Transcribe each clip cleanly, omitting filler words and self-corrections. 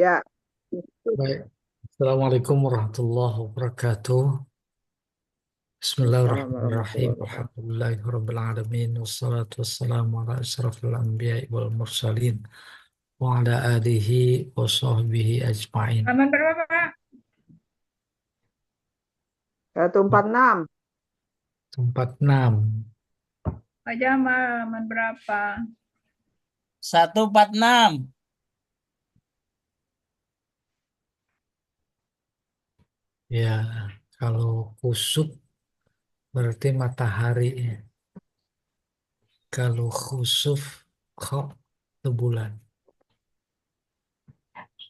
Ya, Baik. Assalamualaikum warahmatullahi wabarakatuh. Assalamualaikum Bismillahirrahmanirrahim. warahmatullahi wabarakatuh. Alhamdulillahirrahmanirrahim. Wassalatu wassalamu ala asrafil anbiya wal mursalin. Wa ala alihi wa sahbihi ajma'in. Halaman berapa, Pak? 146. Tempat 6. Pak Jamal, halaman berapa? 146. Ya, kalau kusuf berarti matahari. Kalau khusuf, kok itu bulan.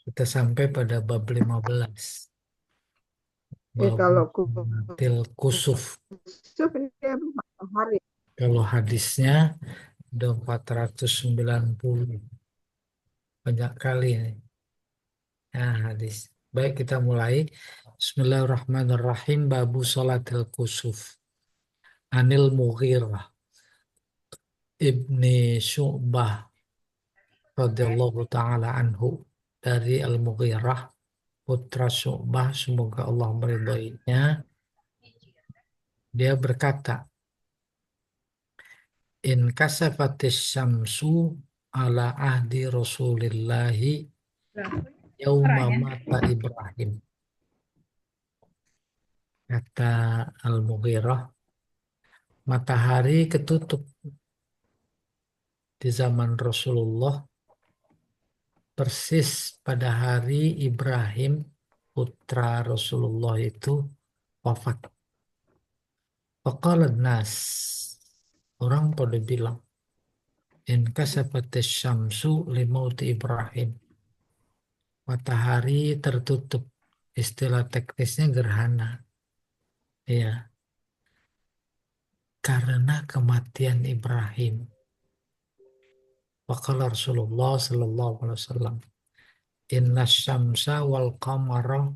Kita sampai pada bab 15. Bab Kalau til kusuf. kusuf ini dia matahari. Kalau hadisnya ada 490. Banyak kali ini. Nah, hadis. Baik, kita mulai. Bismillahirrahmanirrahim. Babu salatil kusuf. Anil Mughirah ibni Syu'bah radhiyallahu ta'ala anhu. Dari Al-Mughirah, putra Syu'bah, semoga Allah meridhoinya. Dia berkata, In kasafatis syamsu ala ahdi Rasulillahi Lah, yauma suaranya. mata Ibrahim. Kata Al-Mughirah, matahari ketutup di zaman Rasulullah persis pada hari Ibrahim putra Rasulullah itu wafat. Faqala nas, orang pada bilang, in kasafatis syamsu limauti Ibrahim. Matahari tertutup. Istilah teknisnya gerhana. Ya, karena kematian Ibrahim. Faqala Rasulullah sallallahu alaihi wasallam, Inna syamsa wal qamara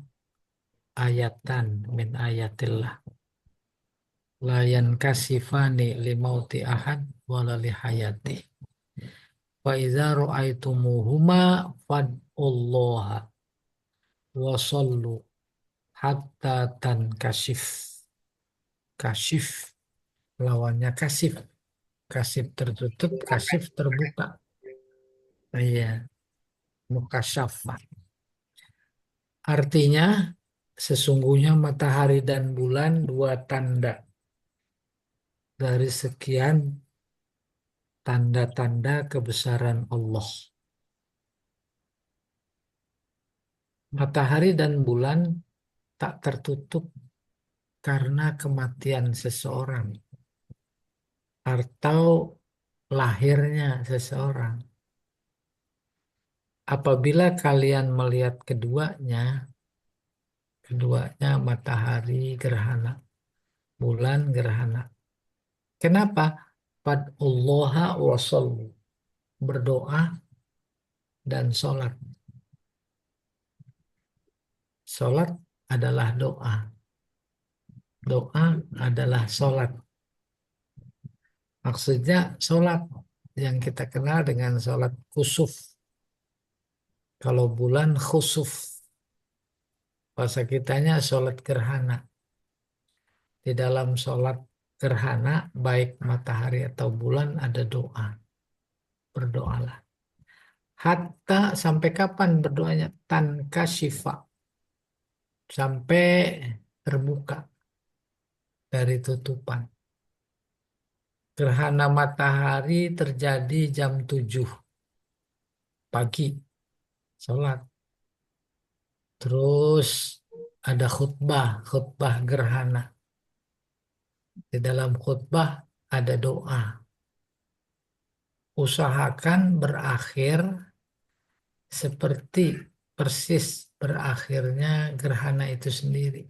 ayatan min ayatillah. Layan kasifani limauti ahad wala lihayati. Fa idza ra'aitumuhuma fad'ullaha wa sallu hatta tankashif. Kashif lawannya kasif. Kasif tertutup, kasif terbuka. Iya, mukasyafah. Artinya sesungguhnya matahari dan bulan dua tanda dari sekian tanda-tanda kebesaran Allah. Matahari dan bulan tak tertutup karena kematian seseorang atau lahirnya seseorang. Apabila kalian melihat keduanya matahari gerhana, bulan gerhana. Kenapa? Fad'ullaha wa shollu. Berdoa dan sholat. Sholat adalah doa. Doa adalah sholat. Maksudnya sholat yang kita kenal dengan sholat kusuf. Kalau bulan khusuf. Bahasa kitanya sholat gerhana. Di dalam sholat gerhana, baik matahari atau bulan ada doa. Berdoalah. Hatta sampai kapan berdoanya? Tanka syifa. Sampai terbuka dari tutupan. Gerhana matahari terjadi jam 7 pagi. Sholat. Terus ada khutbah gerhana. Di dalam khutbah ada doa. Usahakan berakhir seperti persis berakhirnya gerhana itu sendiri.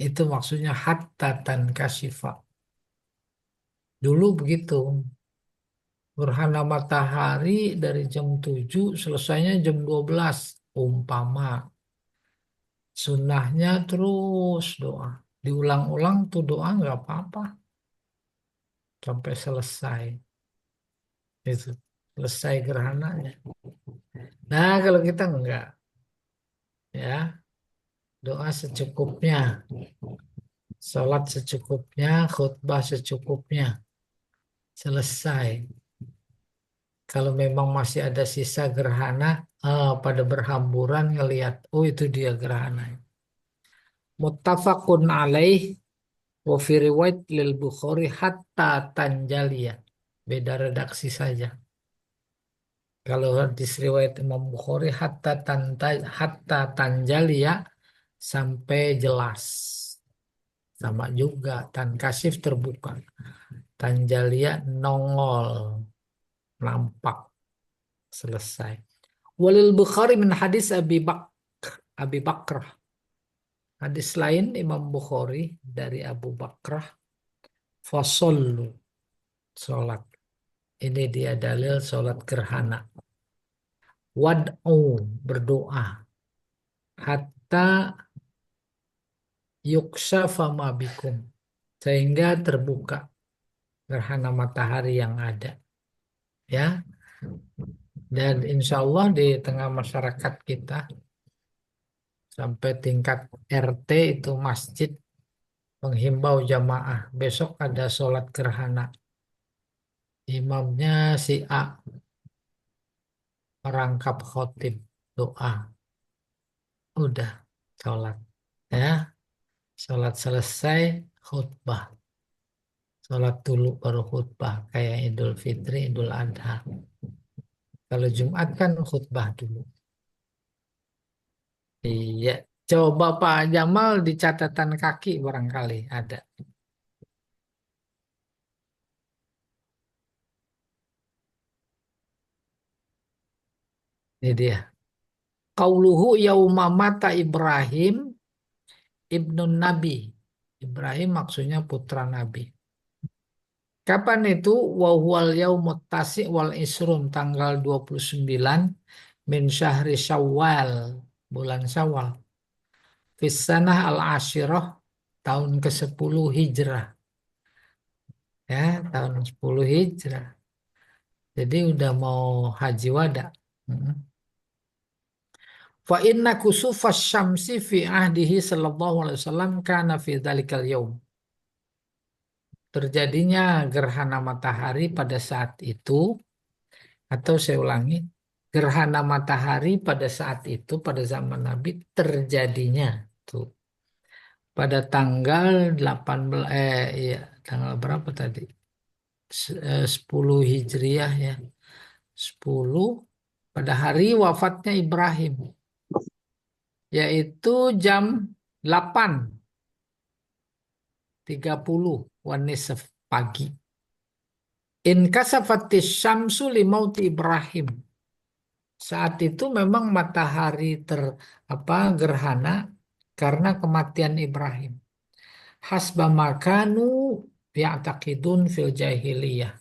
Itu maksudnya hatta tankashifa. Dulu begitu. Gerhana matahari dari jam 7 selesainya jam 12 umpama. Sunnahnya terus doa. Diulang-ulang tuh doa nggak apa-apa. Sampai selesai. Itu. Selesai gerhananya. Nah kalau kita enggak. Ya, doa secukupnya, sholat secukupnya, khutbah secukupnya, selesai. Kalau memang masih ada sisa gerhana, pada berhamburan ngelihat, oh itu dia gerhana. Muttafaqun alaih wa fi riwayat lil Bukhari hatta tanjaliya. Beda redaksi saja. Kalau hadis riwayat Imam Bukhari hatta tanjaliya sampai jelas. Sama juga tan kasif terbuka. Tanjalia nongol, nampak, selesai. Walil Bukhari min hadis Abi Bakrah. Hadis lain Imam Bukhari dari Abu Bakrah. Fasollu, sholat. Ini dia dalil sholat gerhana. Wad'u, berdoa. Hatta yukshafa ma bikum. Sehingga terbuka gerhana matahari yang ada. Ya. Dan insya Allah di tengah masyarakat kita sampai tingkat RT itu masjid menghimbau jamaah. Besok ada sholat gerhana. Imamnya si A merangkap khotib doa. Udah sholat. Ya, sholat selesai khutbah. Sholat dulu baru khutbah. Kayak Idul Fitri, Idul Adha. Kalau Jumat kan khutbah dulu. Iya, coba Pak Jamal di catatan kaki barangkali ada. Ini dia. Qauluhu yauma mata Ibrahim ibnu Nabi. Ibrahim maksudnya putra Nabi. Kapan itu? Wa huwal yaumut tasi' wal isrun, tanggal 29 min syahri Syawal, bulan Syawal. Fis sanah al-asyirah, tahun ke-10 Hijrah. Ya, tahun 10 Hijrah. Jadi udah mau haji wada. Fa inna kusufas syamsi fi ahdihi sallallahu alaihi wasallam kana fi dzalikal yaum. Terjadinya gerhana matahari pada saat itu, atau saya ulangi, gerhana matahari pada saat itu pada zaman Nabi terjadinya tuh pada tanggal 18 iya, tanggal berapa tadi? 10 Hijriah ya. 10 pada hari wafatnya Ibrahim, yaitu jam 8:30 wanisf pagi. In kasafatis syamsu limauti Ibrahim. Saat itu memang matahari gerhana karena kematian Ibrahim. Hasba makanu ya'taqidun fil jahiliyah.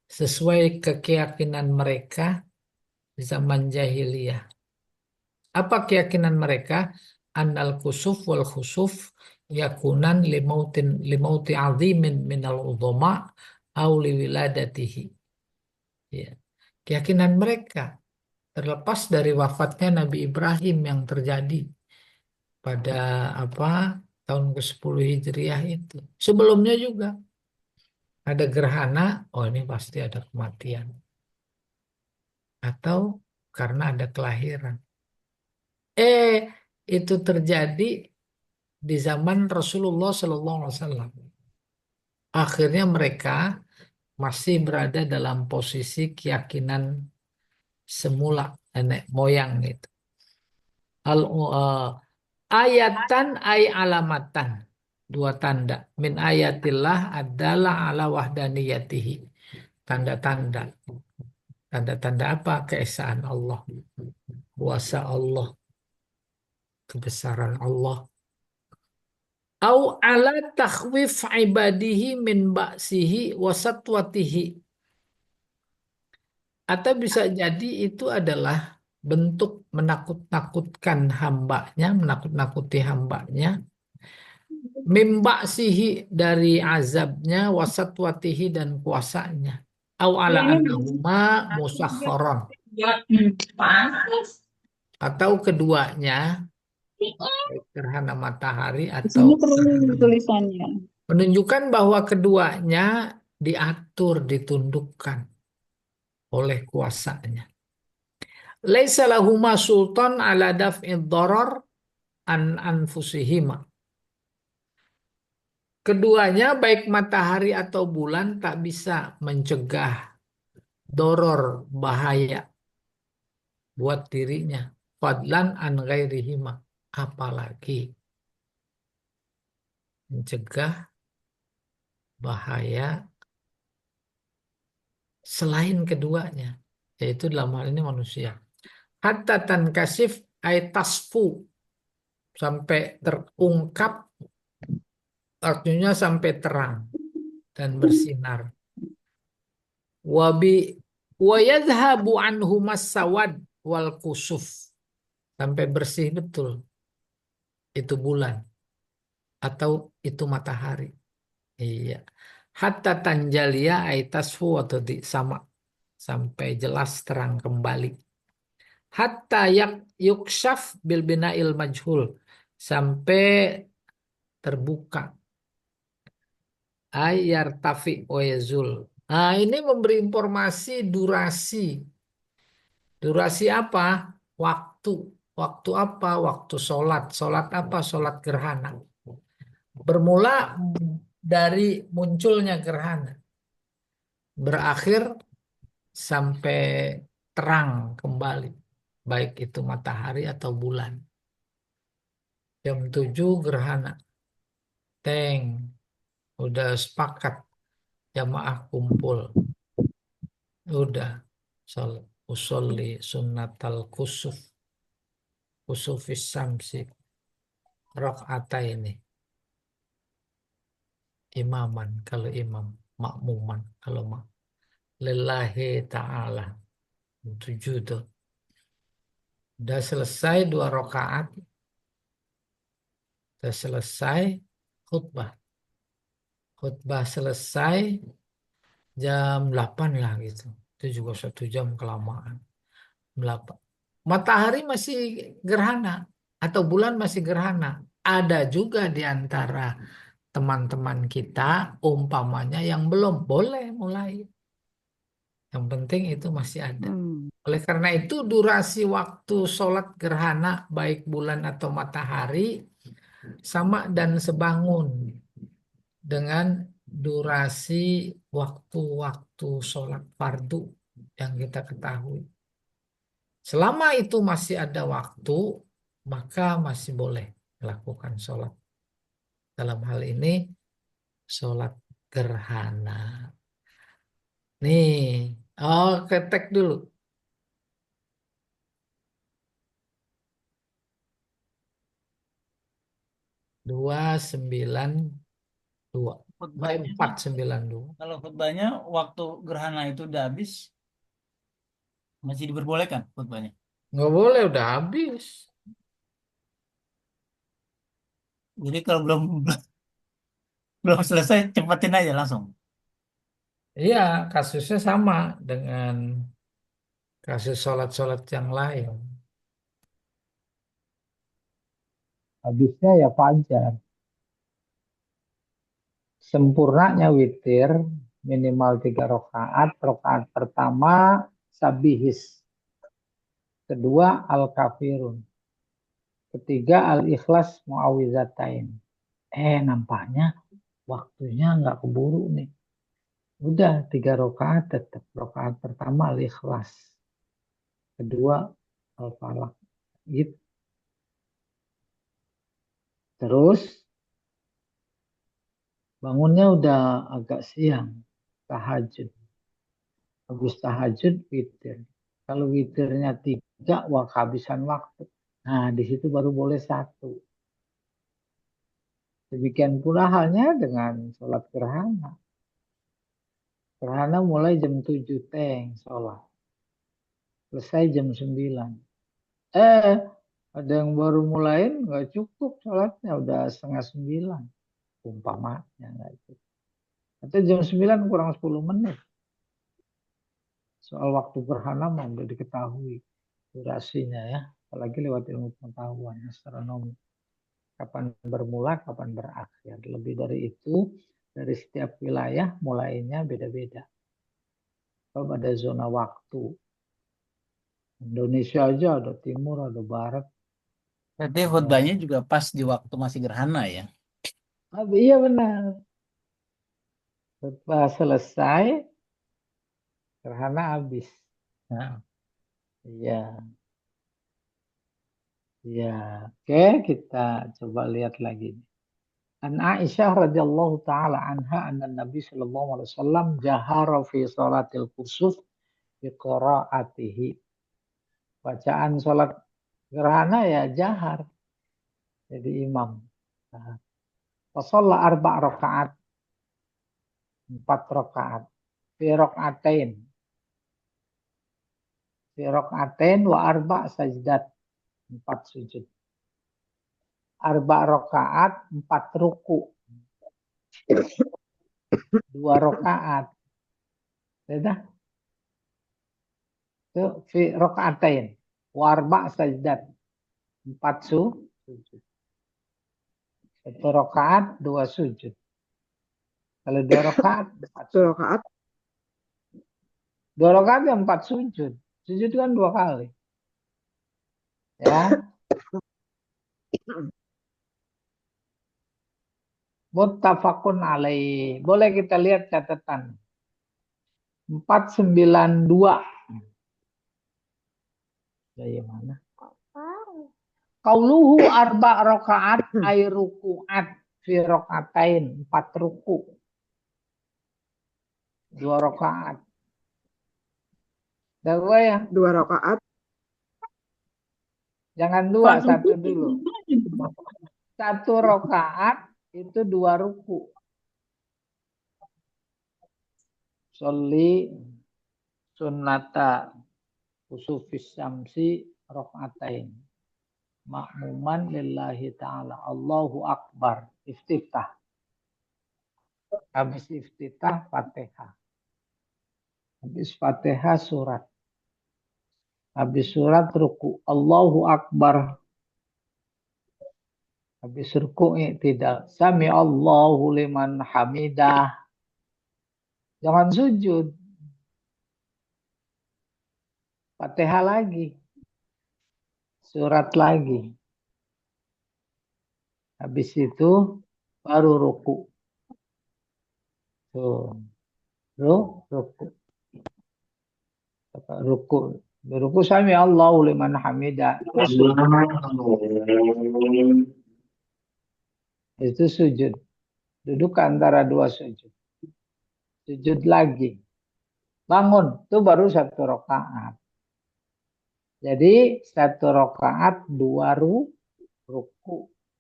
Sesuai keyakinan mereka di zaman jahiliyah. Apa keyakinan mereka? Annal kusuf wal khusuf yakunan limauti azimin minal udhama au liwiladatihi. Ya. Keyakinan mereka terlepas dari wafatnya Nabi Ibrahim yang terjadi pada tahun ke-10 Hijriah itu. Sebelumnya juga ada gerhana, oh ini pasti ada kematian. Atau karena ada kelahiran. Itu terjadi di zaman Rasulullah SAW. Akhirnya mereka masih berada dalam posisi keyakinan semula nenek moyang itu. Ayatan ay alamatan, dua tanda. Min ayatillah adalah ala wahdaniyatihi. Tanda-tanda. Tanda-tanda apa? Keesaan Allah. Kuasa Allah. Kebesaran Allah. Au ala takhwif ibadihi min ba'sihi wasatwatihi. Atau bisa jadi itu adalah bentuk menakut-nakutkan hambanya, menakut-nakuti hambanya, mimbaksihi dari azabnya, wasatwatihi dan kuasanya. Au ala annahuma musakharon. Atau keduanya baik gerhana matahari Di atau sini perlu gerhana bulan. tulisannya. Menunjukkan bahwa keduanya diatur, ditundukkan oleh kuasanya. Laisa lahuma sultan ala daf'id darar an anfusihima. Keduanya baik matahari atau bulan tak bisa mencegah doror bahaya buat dirinya. Fadlan an ghairihima. Apalagi mencegah bahaya selain keduanya. Yaitu dalam hal ini manusia. Hatta tankasif ay tasfu. Sampai terungkap, artinya sampai terang dan bersinar. Wabi wa yadhhabu anhumas sawad wal kusuf. Sampai bersih betul itu bulan atau itu matahari. Iya. Hatta tanjalia ay tasfu atau sama sampai jelas terang kembali. Hatta yukshaf bil bina'il majhul sampai terbuka ayar tafi oyezul. Nah, ini memberi informasi durasi. Durasi apa? Waktu. Waktu apa? Waktu sholat. Sholat apa? Sholat gerhana. Bermula dari munculnya gerhana. Berakhir sampai terang kembali. Baik itu matahari atau bulan. Jam 7 gerhana. Teng. Udah sepakat. Jamaah kumpul. Udah. Usolli sunnatal kusuf. Kusufis samsi. Rok'ata ini. Imaman. Kalau imam. Makmuman. Kalau lillahi ta'ala. 7 tuh. Udah selesai 2 rakaat. Udah selesai khutbah. Khutbah selesai jam 8 lah gitu. Itu juga 1 jam kelamaan. 8. Matahari masih gerhana atau bulan masih gerhana. Ada juga di antara teman-teman kita umpamanya yang belum boleh mulai. Yang penting itu masih ada. Hmm. Oleh karena itu durasi waktu sholat gerhana baik bulan atau matahari sama dan sebangun dengan durasi waktu-waktu sholat fardu yang kita ketahui. Selama itu masih ada waktu, maka masih boleh melakukan sholat. Dalam hal ini, sholat gerhana. Nih, ketek dulu. 292. Khutbahnya 492. kalau khutbahnya waktu gerhana itu udah habis masih diperbolehkan khutbahnya. Nggak boleh, udah habis. Jadi kalau belum belum selesai cepetin aja langsung. Iya, kasusnya sama dengan kasus sholat-sholat yang lain. Habisnya ya fajar. Sempurnanya witir minimal 3 rakaat. Rakaat pertama sabihis. Kedua al-kafirun. Ketiga al-ikhlas muawizatain. Nampaknya waktunya nggak keburu nih. Udah 3 rakaat tetap. Rakaat pertama al-ikhlas. Kedua al-falaq. Gitu. Terus bangunnya udah agak siang. Tahajud. Habis tahajud witir. Kalau witirnya 3, wah kehabisan waktu. Nah, di situ baru boleh 1. Demikian pula halnya dengan sholat gerhana. Gerhana mulai jam 7 teng sholat. Selesai jam 9. Ada yang baru mulain nggak cukup sholatnya. Udah setengah 9. Umpamanya nggak cukup. Atau jam 9 kurang 10 menit. Soal waktu gerhana udah diketahui durasinya ya. apalagi lewat ilmu pengetahuan astronomi. Kapan bermula, kapan berakhir. Lebih dari itu, dari setiap wilayah mulainya beda-beda. Kalau ada zona waktu. Indonesia aja ada timur, ada barat. Berarti khutbahnya juga pas di waktu masih gerhana ya. Iya benar. Setelah selesai, gerhana habis. Nah, Iya. Ya, oke, kita coba lihat lagi. An Aisyah radhiyallahu taala anha anna Nabi sallallahu alaihi wasallam jahara fi salatil kusuf bi qiraatihi. Bacaan salat gerhana ya jahar jadi imam. Fasalla arba' rakaat, 4 rakaat. Fi rakaatain. Fi rakaatain wa arba' sajdat, 4 sujud. Arba' rakaat, 4 ruku. 2 rakaat. Sudah. Itu fi rakaatain. Wa arba' sajdat. 4 sujud. 1 rakaat, 2 sujud. Kalau 2 rakaat, 4 Dua sujud. rakaat. 2 rakaat ya 4 sujud. Sujud kan 2 kali. Ya. Muttafaqun alaih. Boleh kita lihat catatan. 492. Dari mana? Qauluhu arba' rakaat ay ruku'at fi rakaatain, 4 ruku. 2 rakaat. Dah gue ya. 2 rakaat. Jangan 2, 1 dulu. 1 rakaat itu 2 ruku. Sholli sunnata kusufis syamsi rakaatain. Makmuman lillahi ta'ala. Allahu Akbar. Iftitah. Habis iftitah, Fatihah. Habis Fatihah, surat. Habis surat, ruku. Allahu Akbar. Habis ruku, tidak. Sami Allahu liman hamidah. Jangan sujud. Fatihah lagi. Surat lagi. Habis itu, baru ruku. Tuh. Ruku. Ruku. Ruku sami Allahu liman hamidah. Itu sujud. Duduk antara 2 sujud. Sujud lagi. Bangun. Itu baru 1 rakaat. Jadi 1 rakaat 2 ruku.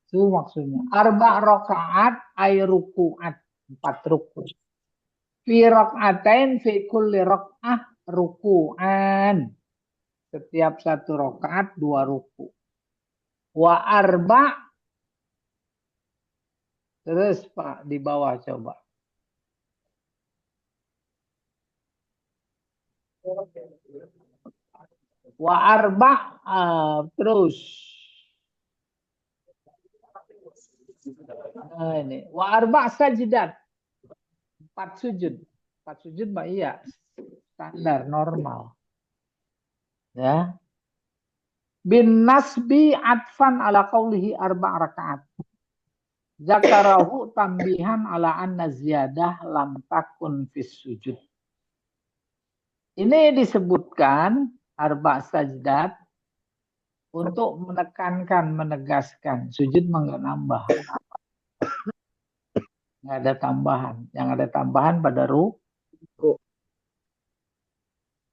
Itu maksudnya. Arba' rakaat ay ruku'at. 4 ruku. Fi rakaatain fi kulli rak'ah ruku'an. Setiap 1 rakaat 2 ruku. Wa arba'. Terus Pak di bawah coba. Wa arba' terus. Nah, ini. Wa arba' sajdat. 4 sujud. 4 sujud Mbak iya. Standar, normal. Ya. Bin nasbi atfan ala qawlihi arba' rakaat. Zakarahu tambihan ala anna ziyadah lam takun fis sujud. Ini disebutkan arba' sajdat untuk menekankan, menegaskan. Sujud enggak nambah. Enggak ada tambahan. Yang ada tambahan pada ruku.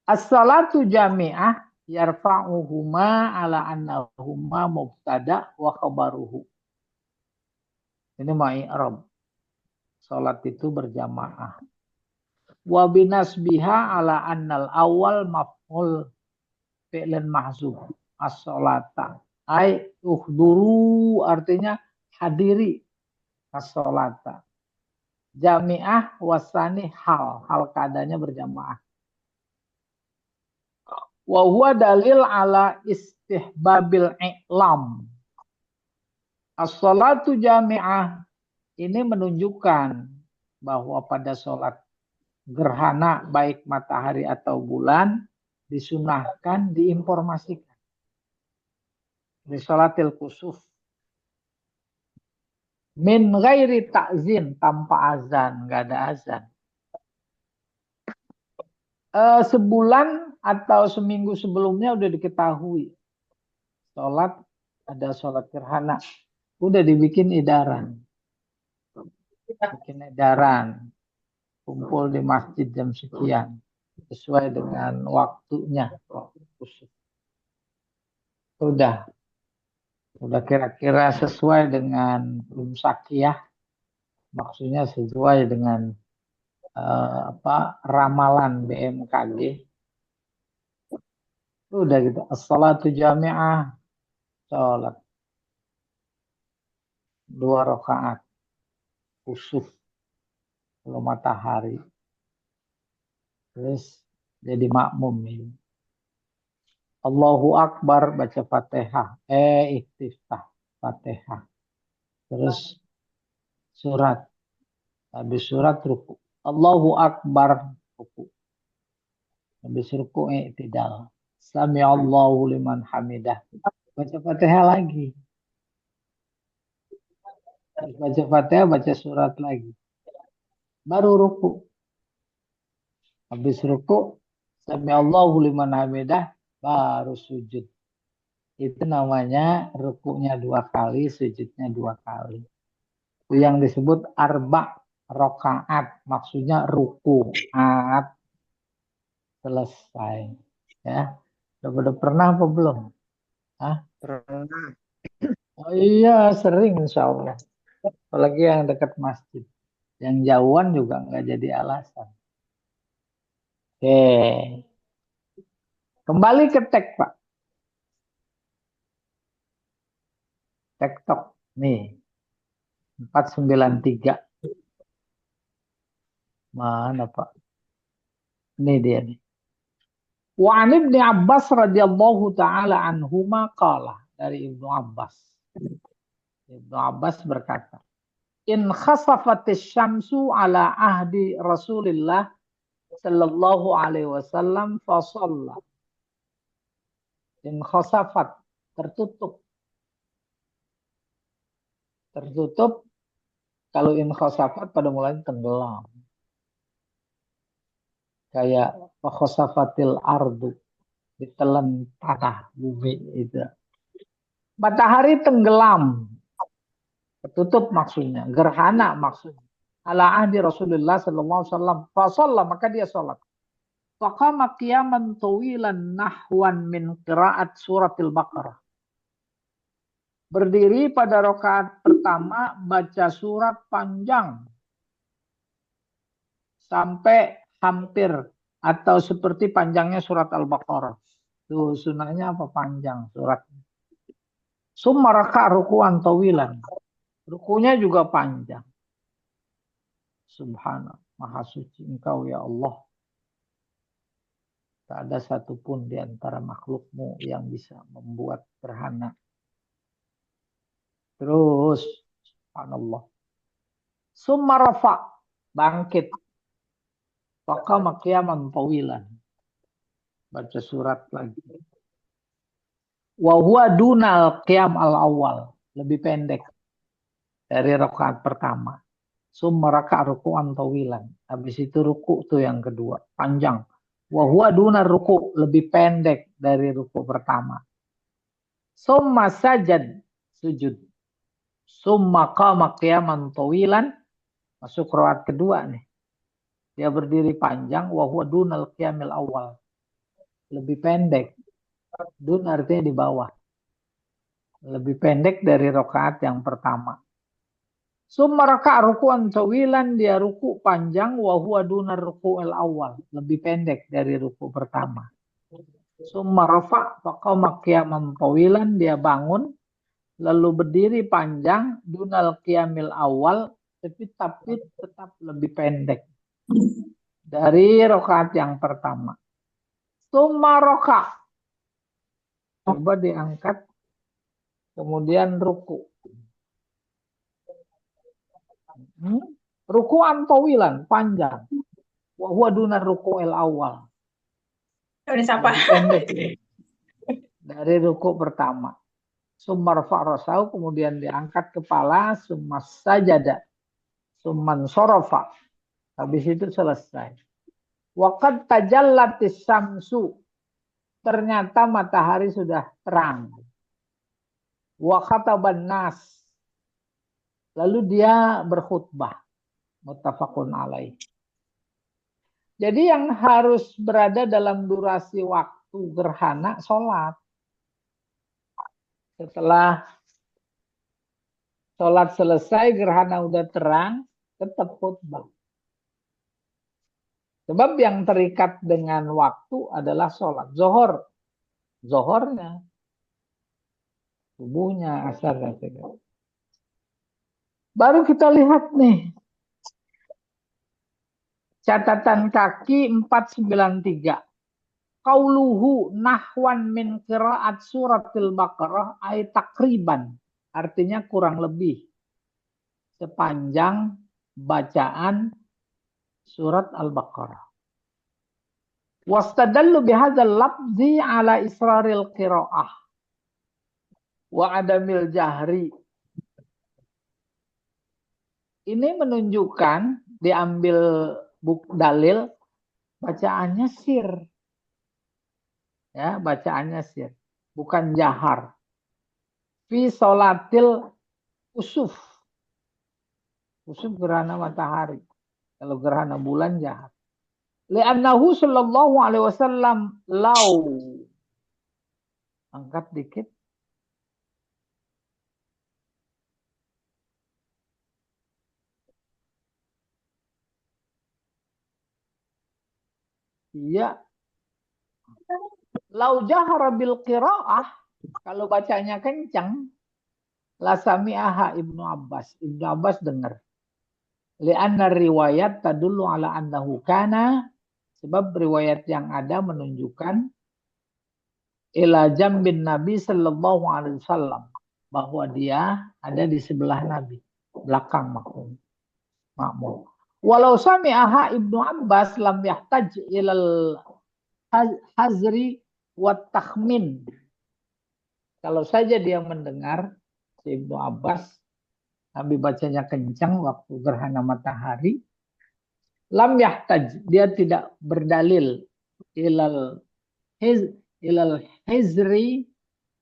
As-salatu jami'ah yarfa'uhuma ala annahuma mubtada wa khabaruhu. Ini ma'i'rab. Salat itu berjamaah. Wa binasbiha ala annal awal maf'ul fi'lan mahzuf. As-salata. Ay uhduru artinya hadiri as-salata. Jami'ah wasani hal. Hal keadaannya berjamaah. Wa huwa dalil ala istihbabil i'lam. As-salatu jami'ah ini menunjukkan bahwa pada sholat gerhana baik matahari atau bulan disunahkan diinformasikan. Di sholatil kusuf. Min ghairi ta'zin, tanpa azan, nggak ada azan. Sebulan atau seminggu sebelumnya udah diketahui sholat, ada sholat gerhana, udah dibikin edaran, kumpul di masjid jam sekian sesuai dengan waktunya, waktu khusus. Udah kira-kira sesuai dengan sakiyah, maksudnya sesuai dengan ramalan BMKG. Udah gitu, as-salatu jami'ah, sholat 2 rakaat kusuf kalau matahari, terus jadi makmum ini. Allahu Akbar, baca Fatihah, istiftah Fatihah, terus surat, habis surat ruku, Allahu Akbar, ruku, habis ruku i'tidal, Sami Allahu liman hamidah, baca Fatihah lagi, baca Fatihah, baca surat lagi, baru ruku, habis ruku Sami Allahu liman hamidah, baru sujud. Itu namanya rukunya 2 kali, sujudnya 2 kali. Itu yang disebut arba rakaat, maksudnya rukuat selesai. Ya, udah pernah apa belum? Hah? Pernah. Oh iya, sering insya Allah. Apalagi yang dekat masjid. Yang jauhan juga nggak jadi alasan. Oke. Kembali ke teks, Pak. TikTok. Nih. 493. Mana, Pak? Ini dia nih. Wa an Ibnu Abbas radhiyallahu taala anhuma qala, dari Ibnu Abbas. Ibnu Abbas berkata, in khasafatis syamsu ala ahdi Rasulillah sallallahu alaihi wasallam fa shalla. In khasafat, tertutup. Kalau in khasafat pada mulanya tenggelam. Kayak fakhosafatil ardu, ditelan tanah bumi itu. Matahari tenggelam, tertutup maksudnya, gerhana maksudnya. Ala ahdi Rasulullah sallallahu alaihi wasallam, fa shalla, maka dia salat. Faqama qiyaman tawilan nahwan min qiraat suratil Baqarah. Berdiri pada rakaat pertama baca surat panjang sampai hampir atau seperti panjangnya surat Al-Baqarah. Tuh sunahnya apa panjang suratnya. Summa raka' ruku'an tawilan. Rukunya juga panjang. Subhanallah, maha suci Engkau ya Allah. Tak ada satupun di antara makhlukmu yang bisa membuat gerhana. Terus, subhanallah. Summa rafa', bangkit. Faqama qiyaman tawilan. Baca surat lagi. Wa huwa dunal qiyam al-awwal, lebih pendek dari rakaat pertama. Summa raka' ruku'an tawilan. Habis itu ruku' tuh yang kedua, panjang. Wa huwa dunar ruku', lebih pendek dari ruku' pertama. Summa sajad, sujud. Summa qama qiyaman tawilan, masuk rakaat kedua nih. Dia berdiri panjang, wa huwa dunal qiyamil awal. Lebih pendek. Dun artinya di bawah. Lebih pendek dari rakaat yang pertama. Summa raka' ruku'an tawilan, dia ruku' panjang, wa huwa dunar ruku'il awal. Lebih pendek dari ruku' pertama. Summa rafa' faqama qiyaman tawilan, dia bangun lalu berdiri panjang, dunal qiyamil awal, tapi tetap lebih pendek dari rakaat yang pertama. Summa raka', Coba diangkat, kemudian ruku. Ruku'an tawilan, panjang. Wa huwa duna ruku'il awal. Udah siapa? Pendek dari ruku pertama. Summa rafa'a kemudian diangkat kepala, summa sajada, summan sorofa. Habis itu selesai. Waqad tajallatis syamsu. Ternyata matahari sudah terang. Wa khataban nas. Lalu dia berkhutbah. Muttafaqun alaih. Jadi yang harus berada dalam durasi waktu gerhana sholat. Setelah sholat selesai, gerhana udah terang, tetap khutbah. Sebab yang terikat dengan waktu adalah sholat. Zohor. Zohornya. Subuhnya, asar. Baru kita lihat nih. Catatan kaki 493. Qauluhu nahwan min qiraat suratil Baqarah ay takriban. Artinya kurang lebih. Sepanjang bacaan surat Al-Baqarah. Wastadallu bihadzal lafzi ala israril qiraah wa adamil jahri. Ini menunjukkan diambil dalil bacaannya sir. Ya, bacaannya sir, bukan jahar. Fi sholatil usuf. Usuf gerhana matahari. Kalau gerhana bulan jahar. Li'annahu sallallahu alaihi wasallam lau. Angkat dikit. Iya. Lau jahara bil qiraah, kalau bacanya kencang, la sami'aha Ibnu Abbas. Ibnu Abbas dengar. Li'anna riwayat tadullu ala annahu kana, sebab riwayat yang ada menunjukkan ila jambin Nabi sallallahu alaihi wasallam, bahwa dia ada di sebelah Nabi, belakang makmum. Walau sami'aha Ibnu Abbas lam yahtaj ilal hazri wat takhmin. Kalau saja dia mendengar si Ibnu Abbas Nabi bacanya kencang waktu gerhana matahari, lam yahtaj, dia tidak berdalil ilal hizri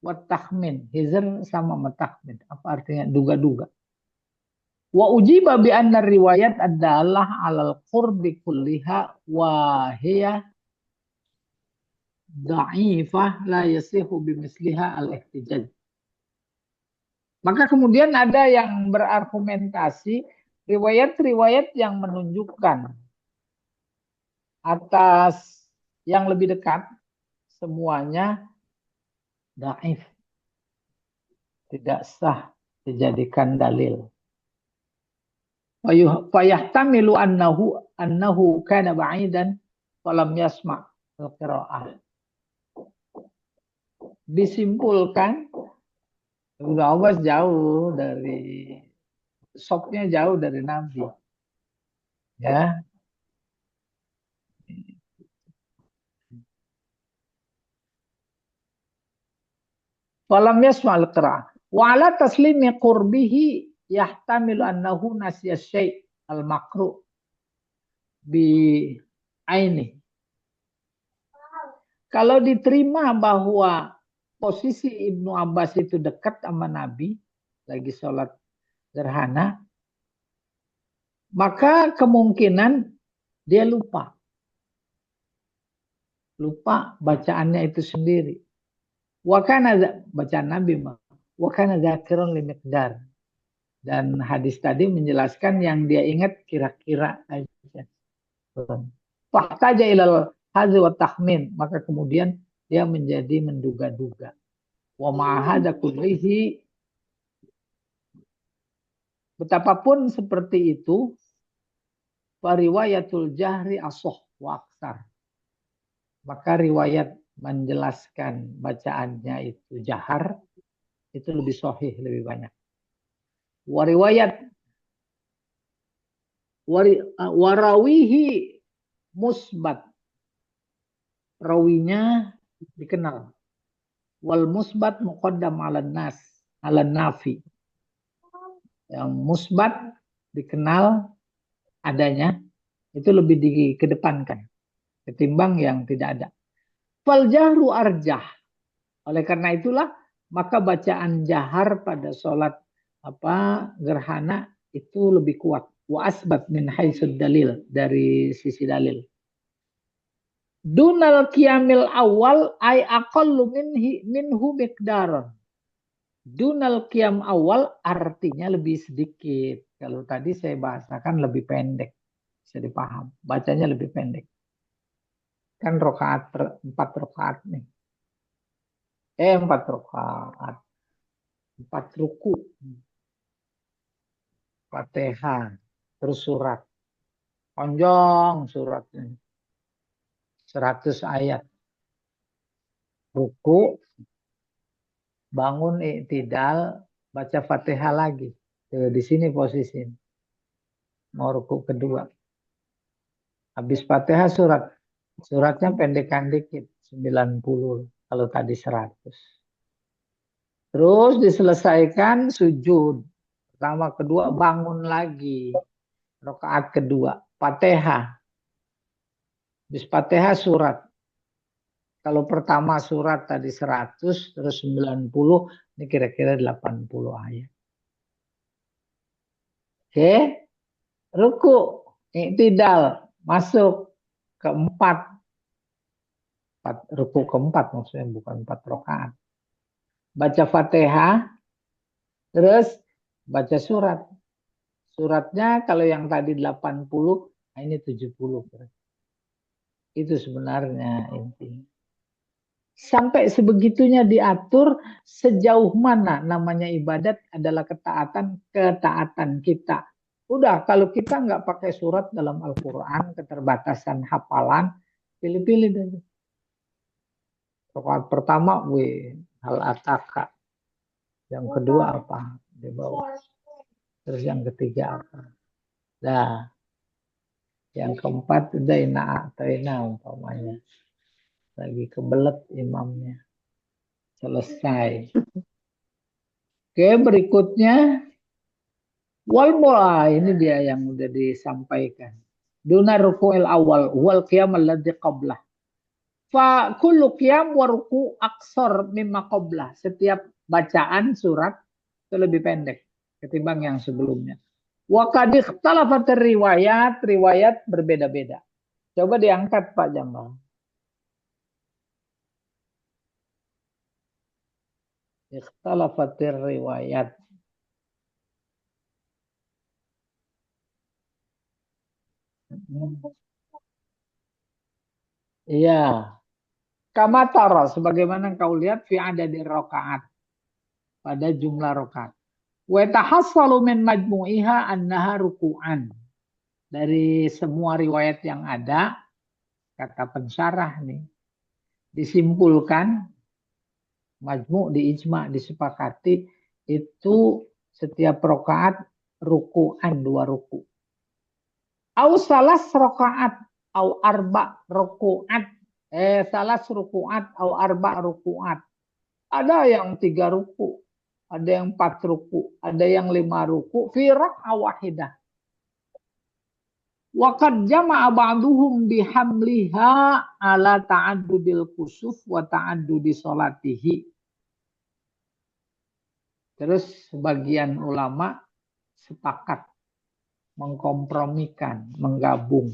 wat takhmin. Hizr sama matakhmin, apa artinya duga-duga. Wa ujiba bi anna riwayat adalah alal qurbi kulliha wa hiya da'ifah la yasihu bimisliha al-ihtijaj. Maka kemudian ada yang berargumentasi riwayat-riwayat yang menunjukkan atas yang lebih dekat semuanya dhaif, tidak sah dijadikan dalil. Fayahtamilu annahu kana ba'idan falam yasma' al-qira'ah. Disimpulkan Ibnu Abbas jauh dari sopnya, jauh dari Nabi. Ya. Falam yasma'al qira'ah. Wa ala taslimi qurbihi yahtamilu annahu nasiya syai' al-makruh bi aini. Kalau diterima bahwa posisi Ibnu Abbas itu dekat sama Nabi, lagi sholat gerhana, maka kemungkinan dia lupa. Lupa bacaannya itu sendiri. Wakana bacaan Nabi, wakana dzakirun li miqdar. Dan hadis tadi menjelaskan yang dia ingat kira-kira aja. Fahtaja ilal hadzi wa tahmin, maka kemudian dia menjadi menduga-duga. Wa ma'ahada kullihi, betapapun seperti itu, riwayatul jahri asoh wa aksar. Maka riwayat menjelaskan bacaannya itu jahar, itu lebih sahih, lebih banyak. Warawihi musbat, rawinya dikenal. Wal musbat muqaddam 'alan nas, 'alan nafi. Yang musbat dikenal adanya itu lebih dikedepankan ketimbang yang tidak ada. Fal jahru arjah. Oleh karena itulah maka bacaan jahar pada sholat gerhana itu lebih kuat. Wa asbat min haitsud dalil, dari sisi dalil. Dunal qiyamil awal ay aqallu minhu miqdaran. Dunal qiyam awal artinya lebih sedikit. Kalau tadi saya bahasakan lebih pendek. Bisa dipaham. Bacanya lebih pendek. Kan 4 rakaat nih. 4 rakaat. 4 ruku. Fatihah. Terus surat. Panjang suratnya. 100 ayat. Ruku. Bangun i'tidal. Baca Fatihah lagi. Di sini posisi. Mau ruku kedua. Habis Fatihah surat. Suratnya pendekan dikit. 90. Kalau tadi 100. Terus diselesaikan sujud. Pertama, kedua bangun lagi. Rakaat kedua. Fatihah. Habis Fatihah surat. Kalau pertama surat tadi 100. Terus 90. Ini kira-kira 80 ayat. Oke. Ruku. I'tidal. Masuk. Keempat. Ruku keempat maksudnya, bukan 4 rakaat. Baca Fatihah, terus baca surat. Suratnya kalau yang tadi 80, nah ini 70. Itu sebenarnya intinya. Sampai sebegitunya diatur sejauh mana namanya ibadat adalah ketaatan kita. Udah, kalau kita nggak pakai surat dalam Al-Quran, keterbatasan hafalan, pilih-pilih deh. Rakaat pertama, hal ataka. Yang kedua apa? Di bawah. Terus yang ketiga apa? Nah, yang keempat udah ina umpamanya. Lagi kebelet imamnya. Selesai. Oke, berikutnya. Wal mulai, ini dia yang udah disampaikan. Duna ruku'il awal, wal qiyam alladzi qablah. Fa kullu qiyam wa ruku' aksar mimma qablah. Setiap bacaan surat itu lebih pendek ketimbang yang sebelumnya. Wa qad ikhtalafat riwayat berbeda-beda. Coba diangkat Pak Jamal. Ikhtalafat riwayat. Iya. Kama tara, sebagaimana kau lihat fi adadi rakaat, pada jumlah rakaat. Wa tahassalu min majmu'iha annaha ruku'an. Dari semua riwayat yang ada, kata pensyarah nih, disimpulkan majmu' diijma' disepakati itu setiap rakaat ruku'an, 2 ruku'. Au salas rakaat au arba ruku'at. Salas ruku'at au arba ruku'at. Ada yang 3 ruku, ada yang 4 ruku, ada yang 5 ruku fi rak'ah wahidah. Wa qad jama'a ba'duhum bihamliha ala ta'addudil kusuf wa ta'addudi sholatihi. Terus sebagian ulama sepakat mengkompromikan, menggabung.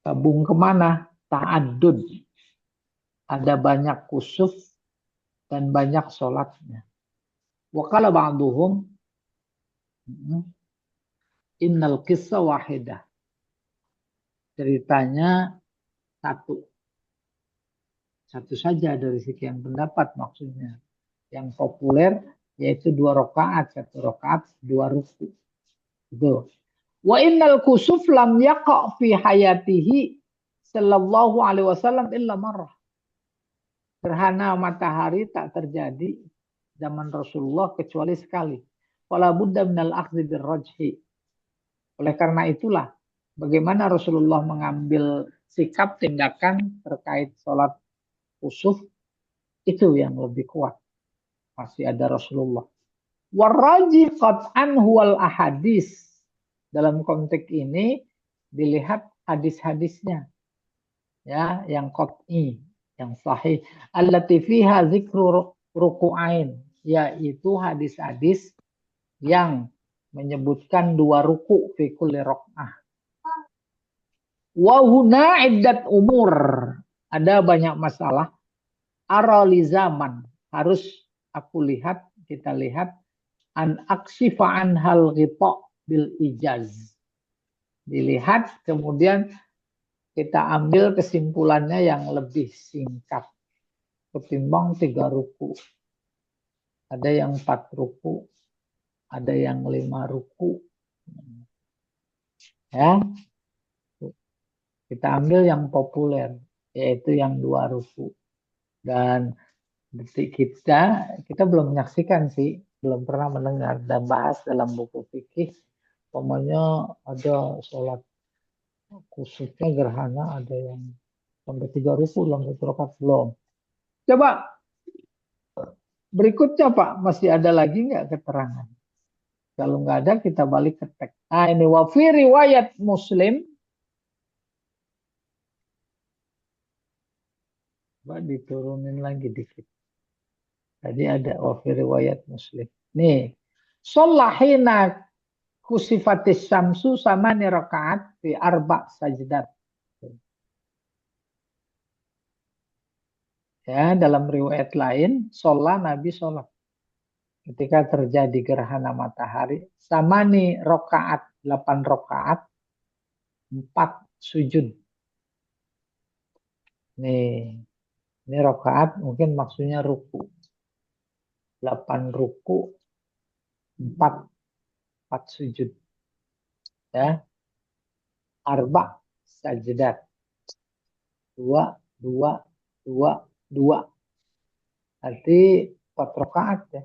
Gabung kemana? Ta'addud. Ada banyak kusuf dan banyak sholatnya. Wa qala ba'duhum innal qissa wahidah. Ceritanya satu. Satu saja dari sekian pendapat maksudnya. Yang populer yaitu 2 rakaat, 1 rakaat, 2 ruku. Itu. Wa innal kusuf lam yaqa' fi hayatihi sallallahu alaihi wasallam illa marrah. Gerhana matahari tak terjadi zaman Rasulullah kecuali sekali. Wala budda minal akhdhi birrajhi. Oleh karena itulah bagaimana Rasulullah mengambil sikap tindakan terkait sholat kusuf itu yang lebih kuat. Masih ada Rasulullah. Warraji qat'an huwal ahadis. Dalam konteks ini dilihat hadis-hadisnya. Ya, yang qat'i, yang sahih. Allati fiha zikru ruku'ain. Yaitu hadis-hadis yang menyebutkan 2 ruku' fi kulli rok'ah. Wa huna iddat umur. Ada banyak masalah. Arali zaman. Harus aku lihat, kita lihat. An aksifa an hal ghita bil ijaz. Dilihat, kemudian kita ambil kesimpulannya yang lebih singkat. Ketimbang 3 ruku. Ada yang 4 ruku. Ada yang 5 ruku. Ya. Kita ambil yang populer, yaitu yang 2 ruku. Dan kita belum menyaksikan sih, belum pernah mendengar dan bahas dalam buku fikih. Pokoknya ada sholat kusufnya gerhana, ada yang sampai 3 ruku dalam 1 rakaat belum. Coba berikutnya Pak, masih ada lagi nggak keterangan? Kalau nggak ada, kita balik ke teks. Nah ini wafi riwayat Muslim. Coba diturunin lagi dikit. Tadi ada wafi riwayat Muslim. Nih, shallahina kusifatis syamsu samani rakaat fi 4 sajdat. Ya, dalam riwayat lain, Nabi sholat. Ketika terjadi gerhana matahari, samani rakaat, 8 rakaat, 4 sujud. Nih, ini rakaat mungkin maksudnya ruku. 8 ruku, 4 sujud. Ya. 4 sajdat. 2, 2, 2, 2. Arti 4 rakaat ya.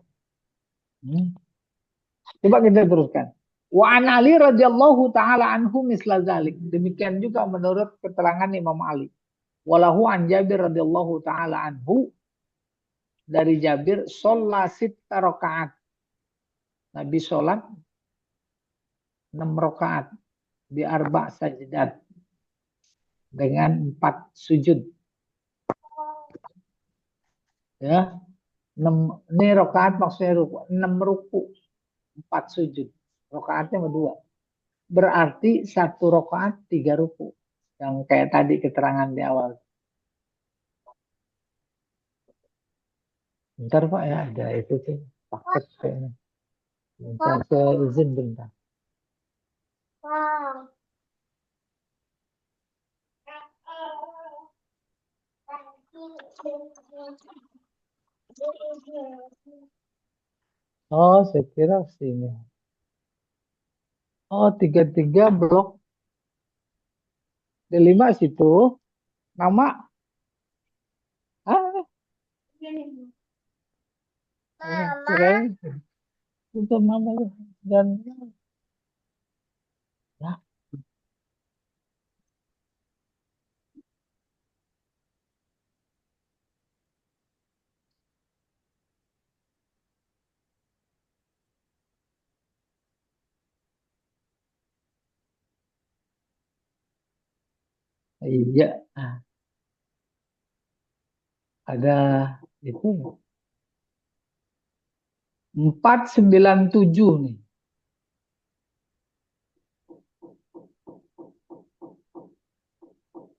Coba kita teruskan. Wa an Ali radhiyallahu taala anhu misla zalik. Demikian juga menurut keterangan Imam Ali. Walahu an Jabir radhiyallahu taala anhu, dari Jabir, sholat 6 rakaat. Nabi sholat 6 rakaat di 4 sajdat dengan 4 sujud. Ya, 6 ini rakaat maksudnya ruku, 6 ruku, 4 sujud. Rakaatnya 2. Berarti 1 rakaat 3 ruku. Yang kayak tadi keterangan di awal. Bentar Pak ya, ada itu sih paket kayaknya. Bentar, saya izin bentar. Oh, saya kira sini. Oh, 33 blok. D5 situ. Nama? Keren. Untuk nama dan ya. Iya. Ada itu 497 nih.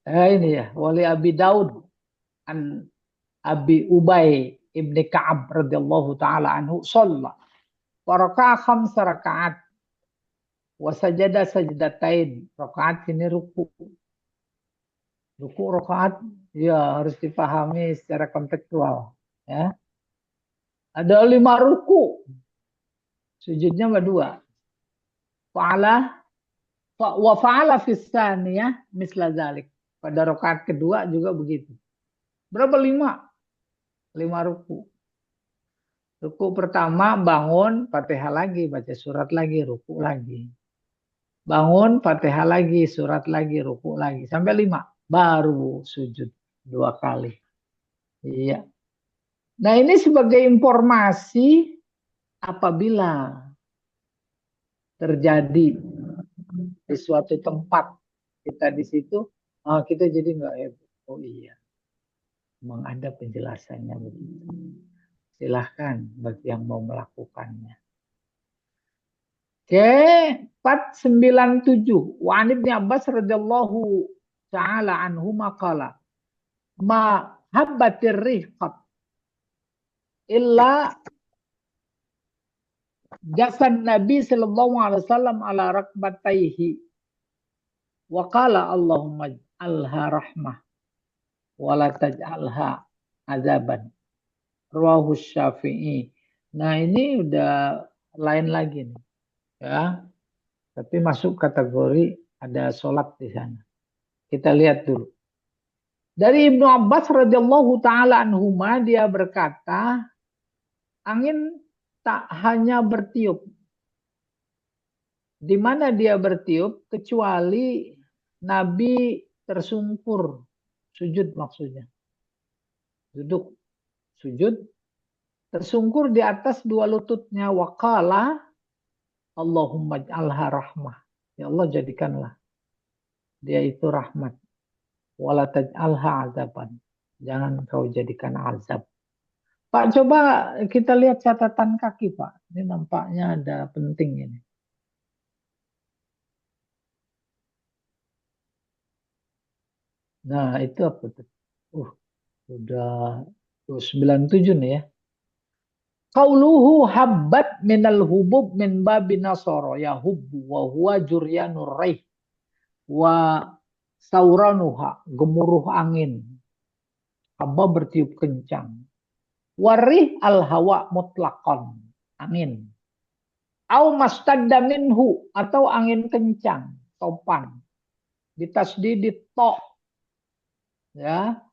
Ini ya, Wali Abi Daud an Abi Ubay ibni Ka'ab radhiyallahu taala anhu shalla wa raka'a 5 rakaat wa sajada sajdatain. Rakaat ini ruku. Ruku rakaat ya harus dipahami secara kontekstual ya. Ada 5 ruku. Sujudnya 2. Wa fa'ala fi tsaniyah misla zalik. Pada rakaat kedua juga begitu. Berapa? 5? 5 ruku. Ruku pertama bangun, Fatihah lagi, baca surat lagi, ruku lagi. Bangun, Fatihah lagi, surat lagi, ruku lagi. Sampai 5. Baru sujud 2 kali. Iya. Nah ini sebagai informasi apabila terjadi di suatu tempat kita di situ, kita jadi nggak heboh. Oh iya, memang ada penjelasannya begitu. Silahkan bagi yang mau melakukannya. Oke, 497. Wa an Ibnu Abbas radhiyallahu ta'ala anhu maqala ma habbatir rihqat illa jasan Nabi sallallahu alaihi wasallam ala rakbataihi wa qala Allahumma ij'alha rahmah wa la taj'alha azaban. Rawahu Syafi'i. Nah, ini udah lain lagi nih. Ya. Tapi masuk kategori ada sholat di sana. Kita lihat dulu. Dari Ibnu Abbas radhiyallahu taala anhuma dia berkata, angin tak hanya bertiup. Di mana dia bertiup kecuali Nabi tersungkur, sujud maksudnya. Duduk, sujud, tersungkur di atas 2 lututnya, waqala Allahumma ij'alha rahmah. Ya Allah, jadikanlah dia itu rahmat. Wala taj'alha azaban. Jangan kau jadikan azab. Pak, coba kita lihat catatan kaki, Pak. Ini nampaknya ada penting ini. Nah, itu apa tuh? Udah 97 nih ya. Qauluhu habbat minal hubub min babi nasara ya hubbu wa huwa juryanur raih wa sauranuha, gemuruh angin. Habba bertiup kencang. Warih al hawa mutlaqan, angin. Au mastadda minhu, atau angin kencang, topan. Ditasdidit to. Ya.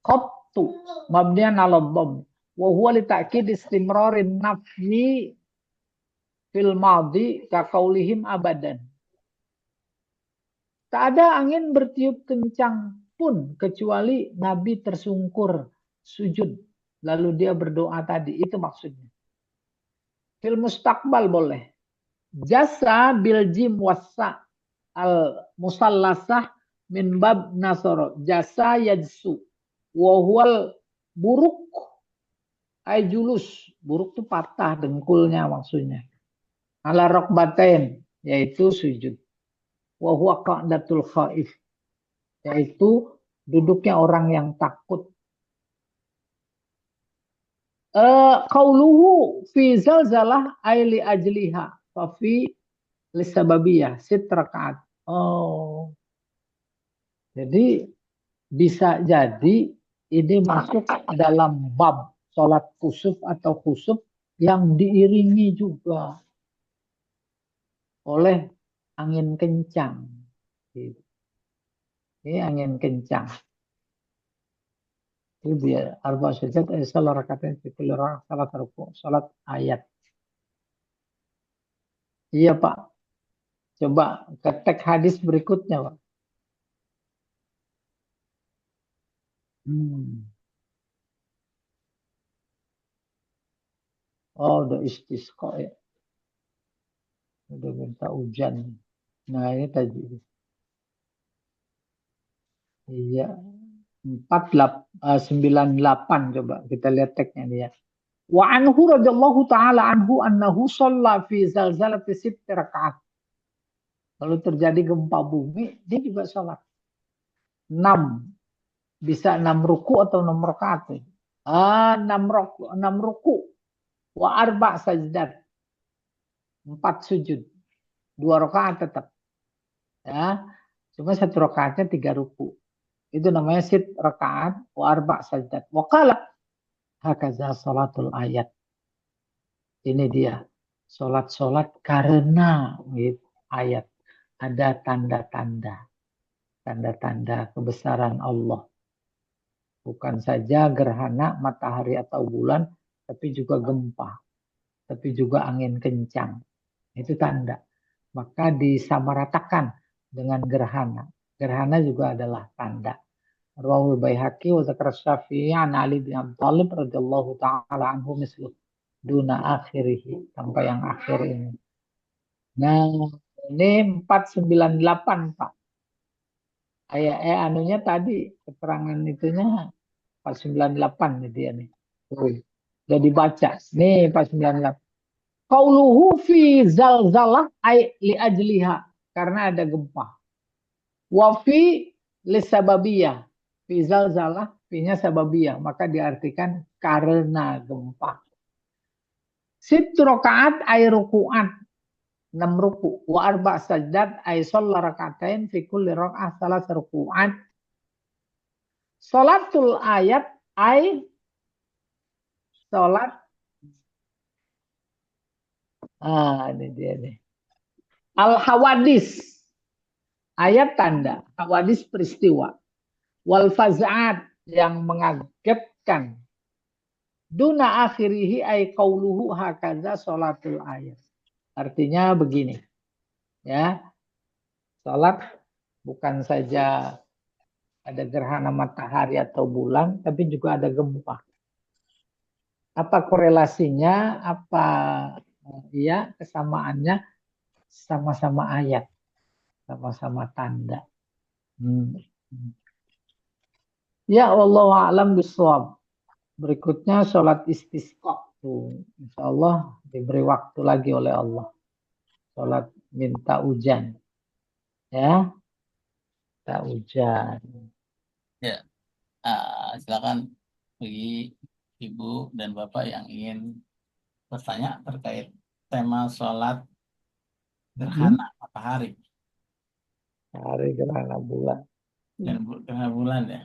Qattu mabniyan 'ala dhamm. Wa huwa li ta'kid istimrarin nafyi fil madhi ka qaulihim abadan. Tak ada angin bertiup kencang pun kecuali Nabi tersungkur sujud lalu dia berdoa tadi, itu maksudnya. Fil mustaqbal boleh. Jasa bil jim wasa al musallasah min bab nasara. Jasa yajsu wa huwal buruk ay julus. Buruk itu patah dengkulnya maksudnya. Ala rokbatain, yaitu sujud. Wa huwa qa'datul khaif, yaitu duduknya orang yang takut. Qauluhu fi zalzalah ay li ajliha fa fi lisababiyah sit rakaat. Oh. Jadi bisa jadi ini masuk dalam bab sholat kusuf atau khusuf yang diiringi juga oleh angin kencang. Ini angin kencang. Itu dia arba sujud salat rakaat salat ruku, salat ayat. Iya, Pak. Coba ke teks hadis berikutnya, Pak. Oh, udah istisqa ya. Udah minta hujan. Nah, ini tadi. Iya. 98 coba kita lihat teksnya dia. Wa anhu radhiyallahu taala anhu annahu shalla fi zalzalati 6 rakaat. Lalu terjadi gempa bumi, dia juga sholat. 6. Bisa 6 ruku atau 6 rakaat. 6 ruku. Wa arba sajdat. 4 sujud. 2 rakaat tetap. Ya. Cuma 1 rakaatnya 3 ruku. Itu namanya sit rakaat wa arba sajdat. Wa qala hakaza salatul ayat. Ini dia. Salat-salat karena gitu, ayat. Ada tanda-tanda. tanda-tanda kebesaran Allah. Bukan saja gerhana matahari atau bulan, tapi juga gempa, tapi juga angin kencang. Itu tanda. Maka disamaratakan dengan gerhana. Gerhana juga adalah tanda. Rawahul Baihaqi wa dzakara Syafi'i an Ali bin Abi Thalib radhiyallahu taala anhu mislu duna akhirih, sampai yang akhir ini. Nah, ini 498, Pak. Anunya tadi keterangan itunya 498 nih dia nih. Tuh, udah dibaca. Nih 498. Qauluhu fi zalzalah ay li ajliha, karena ada gempa. Wa fi lisababiyah. Fi zalzalah, fi-nya sababiyah, maka diartikan karena gempa. Sit rakaat ay ruku'at, 6 ruku. Wa arba sajdat ay shalla rakaatain fi kulli raka'ah salas ruku'at. Salatul ayat ay salat. Ini dia nih. Al-hawadis, ayat tanda. Hawadis peristiwa. Wal faz'at, yang mengagetkan. Duna akhirihi ay qauluhu hakaza salatul ayat. Artinya begini. Ya. Salat bukan saja ada gerhana matahari atau bulan, tapi juga ada gempa. Apa korelasinya? Apa ya kesamaannya? Sama-sama ayat, sama-sama tanda. Ya Allah a'lam bishawab. Berikutnya sholat istisqa. Insya Allah diberi waktu lagi oleh Allah. Sholat minta hujan. Ya, minta hujan. Ya, silakan bagi Ibu dan Bapak yang ingin bertanya terkait tema sholat gerhana matahari Hari gerhana bulan. dan gerhana bulan ya.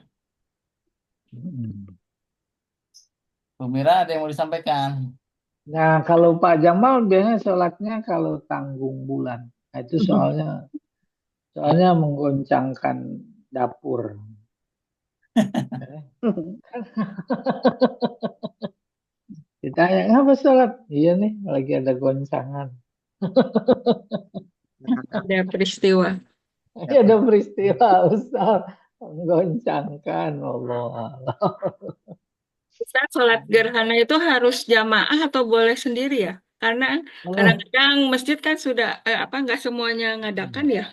Bu Mira ada yang mau disampaikan? Nah, kalau Pak Jamal biasanya sholatnya kalau tanggung bulan. Nah, itu soalnya menggoncangkan dapur. Ditanya, apa sholat? Iya nih, lagi ada goncangan. Ada peristiwa. Iya, ada peristiwa, Ustaz. Menggoncangkan, Allah. Ustaz, sholat gerhana itu harus jamaah atau boleh sendiri ya? Karena kadang-kadang masjid kan sudah nggak semuanya ngadakan ya.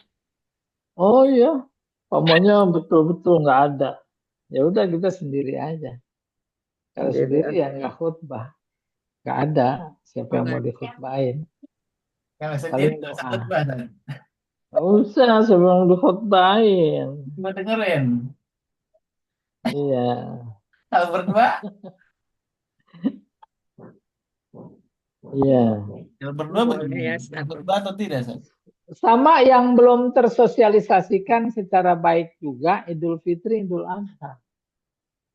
Oh iya, pokoknya betul-betul nggak ada. Ya udah kita sendiri aja. Kalau Sendiri sendiri ya nggak khutbah. Nggak ada. Siapa yang mau dikhutbahin? Kalau Paling sendiri nggak usah doa. khutbah. Nggak usah sebelum dikhutbahin. Cuma dengerin. Iya. Kalau berdua, Iya. kalau berdua Boleh ya, Ustaz. khutbah atau tidak, Ustaz? Sama yang belum tersosialisasikan secara baik juga Idul Fitri, Idul Adha.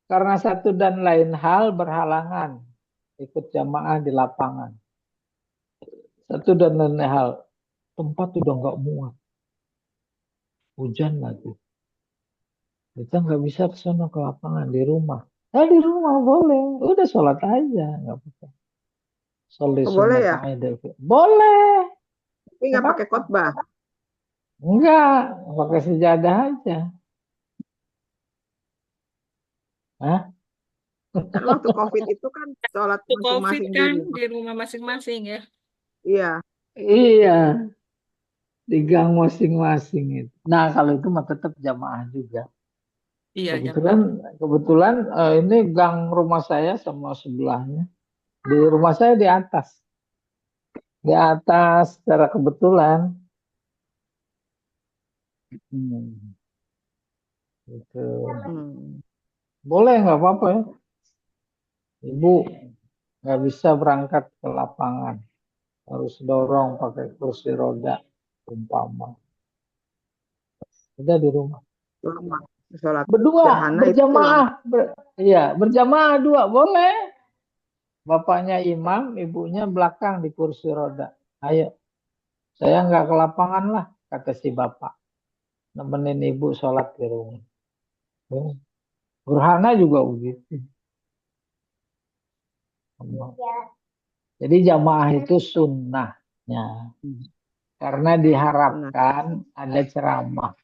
Karena satu dan lain hal berhalangan ikut jamaah di lapangan. Satu dan lain hal, tempat udah nggak muat. Hujan lagi. Kita nggak bisa ke sana ke lapangan, di rumah. Di rumah boleh. Udah sholat aja, nggak apa-apa. Sholat Oh, boleh ya? Boleh. Tapi nggak pakai khotbah. Enggak, pakai sejadah aja. Hah? Kan waktu COVID itu kan sholat Waktu COVID masing-masing di kan rumah. di rumah masing-masing ya. Iya. Iya, di gang masing-masing itu. Nah, kalau itu mah tetap jamaah juga. Iya, Kebetulan ini gang rumah saya sama sebelahnya. Di rumah saya di atas. Di atas secara kebetulan. Gitu. Boleh, nggak apa-apa ya. Ibu nggak bisa berangkat ke lapangan. Harus dorong pakai kursi roda umpama. Udah di rumah. Sholat Berdua, gerhana itu berjamaah. Iya, berjamaah 2 boleh. Bapaknya imam, ibunya belakang di kursi roda. Ayo, saya nggak ke lapangan lah, kata si bapak. nemenin ibu sholat di rumah. Gerhana juga begitu. Jadi jamaah itu sunnahnya. Karena diharapkan ada ceramah.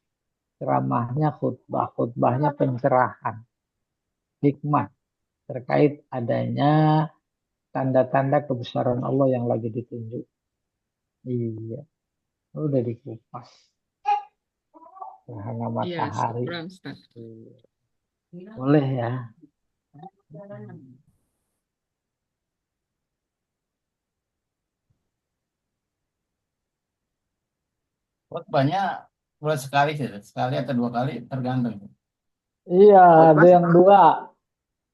Ceramahnya khutbah. Khutbahnya pencerahan. Hikmah terkait adanya tanda-tanda kebesaran Allah yang lagi ditunjuk. Iya. Udah dikupas. Gerhana Iya, matahari. syukran, Ustaz. Boleh ya. Khotbahnya bulan sekali sih, sekali atau 2 kali tergantung. Iya, ada Khotbah yang dua.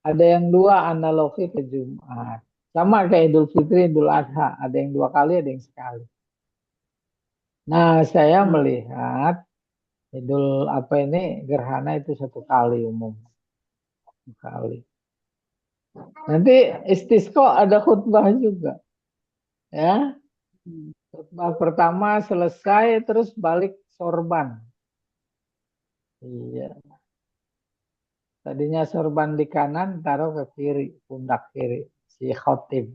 Ada yang dua analogi ke Jumat. Sama kayak Idul Fitri, Idul Adha. Ada yang 2 kali, ada yang sekali. Nah, saya melihat Idul apa ini gerhana itu 1 kali umum. 1 kali. Nanti istisqa ada khutbah juga. Ya. Khutbah pertama selesai terus balik sorban. Iya. Tadinya sorban di kanan taruh ke kiri, pundak kiri si khotib.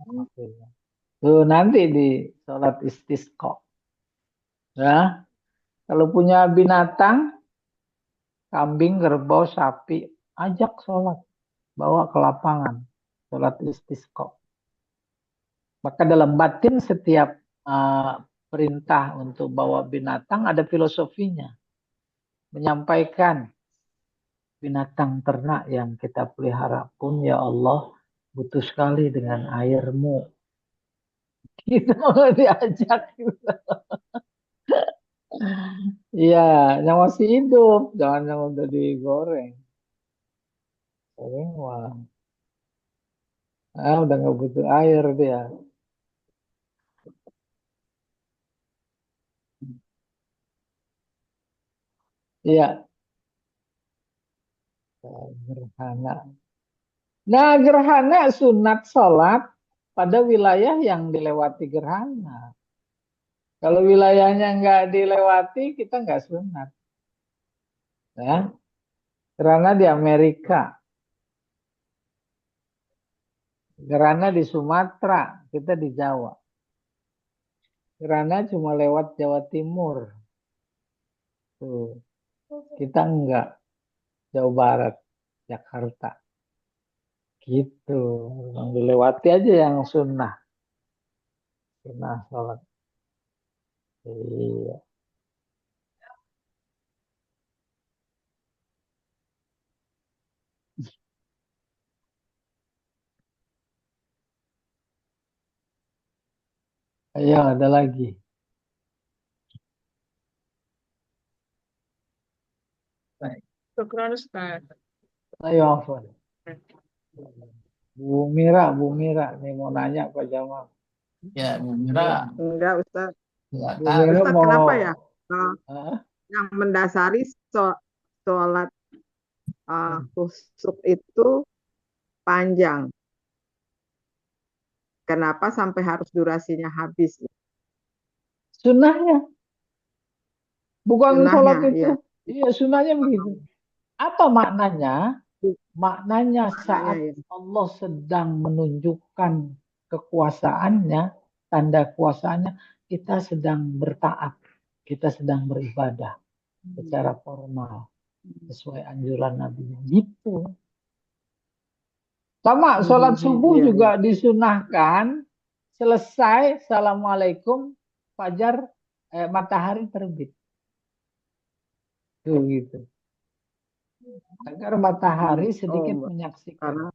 Tuh nanti di sholat istisqa. Ya. Kalau punya binatang, kambing, kerbau, sapi, ajak sholat. Bawa ke lapangan. Sholat istisqa. Maka dalam batin setiap perintah untuk bawa binatang ada filosofinya. Menyampaikan binatang ternak yang kita pelihara pun ya Allah butuh sekali dengan airmu. Kita mau diajak. Iya, yang masih hidup. Jangan yang udah digoreng. Goreng, wah. Udah nggak butuh air dia. Iya, gerhana. Nah, gerhana sunat sholat pada wilayah yang dilewati gerhana. Kalau wilayahnya nggak dilewati, kita nggak sunat. Ya, gerhana di Amerika, gerhana di Sumatera, kita di Jawa. Gerhana cuma lewat Jawa Timur. Tuh, kita enggak. Jawa Barat, Jakarta. Gitu. Yang dilewati aja yang sunnah. Sunnah sholat. Iya. Ayo, ada lagi. Syukran, Ustaz. Ayo, Afwan. Bu Mira, nih mau nanya Pak Jamal. Ya, Bu Mira, Enggak, Ustaz. nggak Bu tahu. Mira Ustaz, mau, kenapa ya Hah? yang mendasari sholat khusuf itu panjang? Kenapa sampai harus durasinya habis? Sunnahnya, bukan sholat Sunnahnya, itu. ya. Iya, sunnahnya begitu. Apa maknanya? Maknanya Maknanya saat ya. Allah sedang menunjukkan kekuasaannya, tanda kuasaannya, kita sedang bertaat, kita sedang beribadah secara formal, sesuai anjuran Nabi. Gitu. Sama sholat subuh Iya, juga iya. disunahkan, selesai, Assalamualaikum, fajar, matahari terbit. Tuh gitu. Agar matahari sedikit Oh, menyaksikan. karena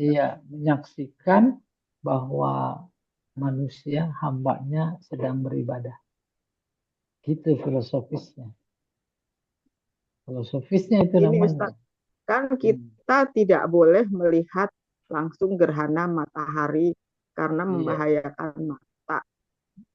Iya, menyaksikan bahwa manusia hambanya sedang beribadah. Gitu filosofisnya. Filosofisnya itu ini namanya. Ustaz, kan kita tidak boleh melihat langsung gerhana matahari karena Iya. membahayakan mata.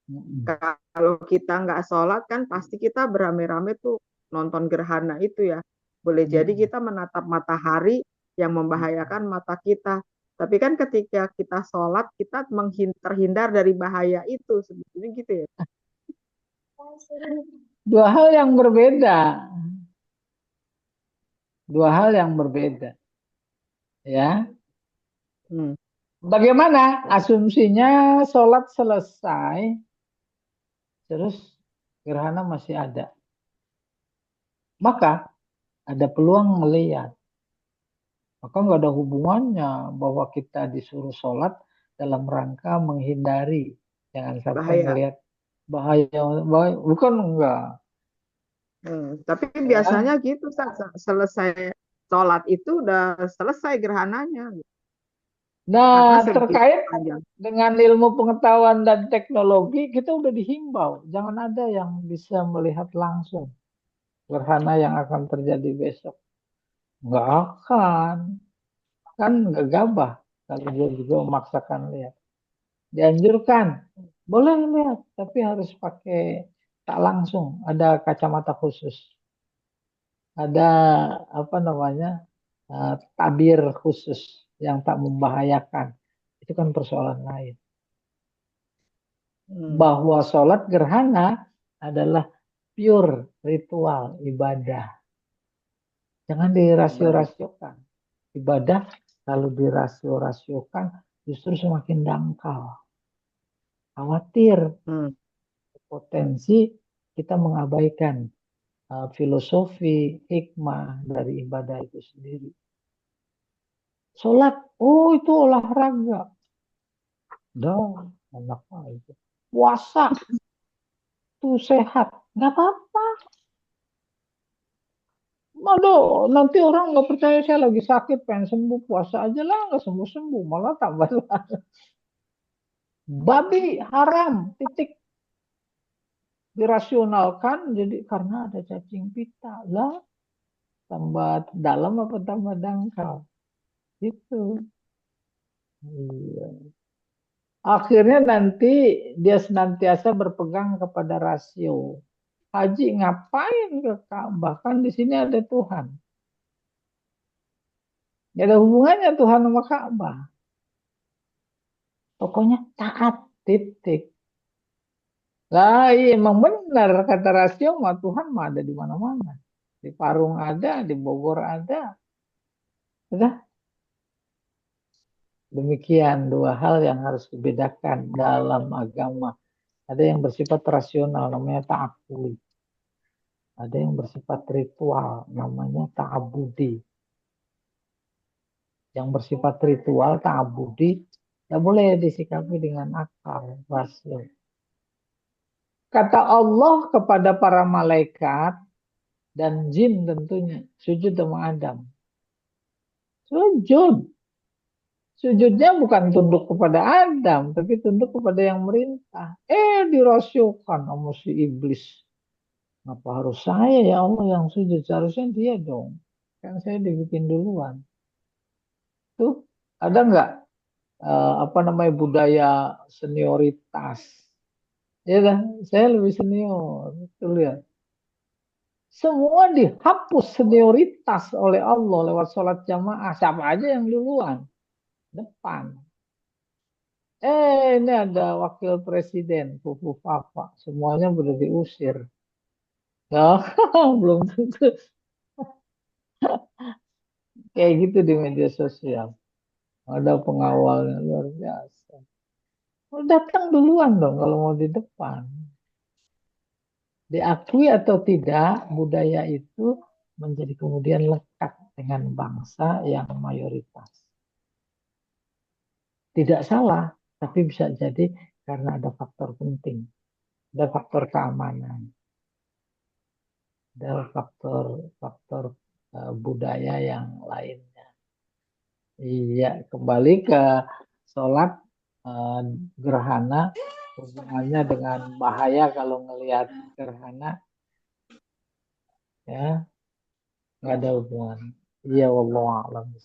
Mm-mm. Kalau kita nggak sholat kan pasti kita beramai-ramai tuh nonton gerhana itu ya. Boleh jadi kita menatap matahari yang membahayakan mata kita. Tapi kan ketika kita sholat kita terhindar dari bahaya itu sebetulnya gitu ya. Dua hal yang berbeda. Dua hal yang berbeda. Ya. Hmm. Bagaimana asumsinya sholat selesai, terus gerhana masih ada. Maka ada peluang melihat. Maka nggak ada hubungannya bahwa kita disuruh sholat dalam rangka menghindari. Jangan sampai Bahaya. ngelihat bahaya. Bukan enggak. Tapi Ya. biasanya gitu, selesai sholat itu udah selesai gerhananya. Karena Nah, sebegitu terkait panjang. dengan ilmu pengetahuan dan teknologi, kita udah dihimbau. Jangan ada yang bisa melihat langsung gerhana yang akan terjadi besok. Nggak akan. Kan nggak gabah kalau dia juga memaksakan lihat. Dianjurkan. Boleh lihat, tapi harus pakai tak langsung. Ada kacamata khusus. Ada apa namanya tabir khusus yang tak membahayakan. Itu kan persoalan lain. Bahwa sholat gerhana adalah pure ritual ibadah. Jangan dirasio-rasiokan. Ibadah kalau dirasio-rasiokan justru semakin dangkal. Khawatir potensi kita mengabaikan filosofi, hikmah dari ibadah itu sendiri. Sholat, oh itu olahraga. Dah, enak aja. Puasa, itu sehat. Nggak apa-apa. Aduh, nanti orang nggak percaya saya lagi sakit, pengen sembuh, puasa aja lah, nggak sembuh-sembuh, malah tambah. Babi haram, titik. Dirasionalkan, jadi karena ada cacing pita. Lah, tambah dalam apa tambah dangkal. Gitu. Iya. Akhirnya nanti dia senantiasa berpegang kepada rasio. Haji ngapain ke Ka'bah? Kan di sini ada Tuhan. Gak ada hubungannya Tuhan sama Ka'bah. Pokoknya taat, titik. Lah, iya, emang benar kata rasio mah Tuhan mah ada di mana-mana. Di Parung ada, di Bogor ada. Udah. Demikian dua hal yang harus dibedakan dalam agama. Ada yang bersifat rasional, namanya ta'akuli. Ada yang bersifat ritual, namanya ta'abudi. Yang bersifat ritual, ta'abudi, tidak boleh disikapi dengan akal, rasio. Kata Allah kepada para malaikat dan jin tentunya, sujud sama Adam. Sujud. Sujudnya bukan tunduk kepada Adam, tapi tunduk kepada yang merintah. Dirasiokan sama si iblis. Kenapa harus saya ya Allah yang sujud? Seharusnya dia dong. Kan saya dibikin duluan. Tuh, ada nggak apa namanya budaya senioritas? Ya kan, saya lebih senior. Betul ya. Semua dihapus senioritas oleh Allah lewat sholat jamaah. Siapa aja yang duluan? Depan. Ini ada wakil presiden, Fufu Papa. Semuanya sudah diusir. Ya, belum tentu. Kayak gitu di media sosial. Ada pengawalnya luar biasa. Datang duluan dong kalau mau di depan. Diakui atau tidak, budaya itu menjadi kemudian lekat dengan bangsa yang mayoritas. Tidak salah, tapi bisa jadi karena ada faktor penting. Ada faktor keamanan. Ada faktor budaya yang lainnya. Iya, kembali ke sholat gerhana, hubungannya dengan bahaya kalau ngelihat gerhana, ya nggak ada hubungan. Iya, wallahu a'lam.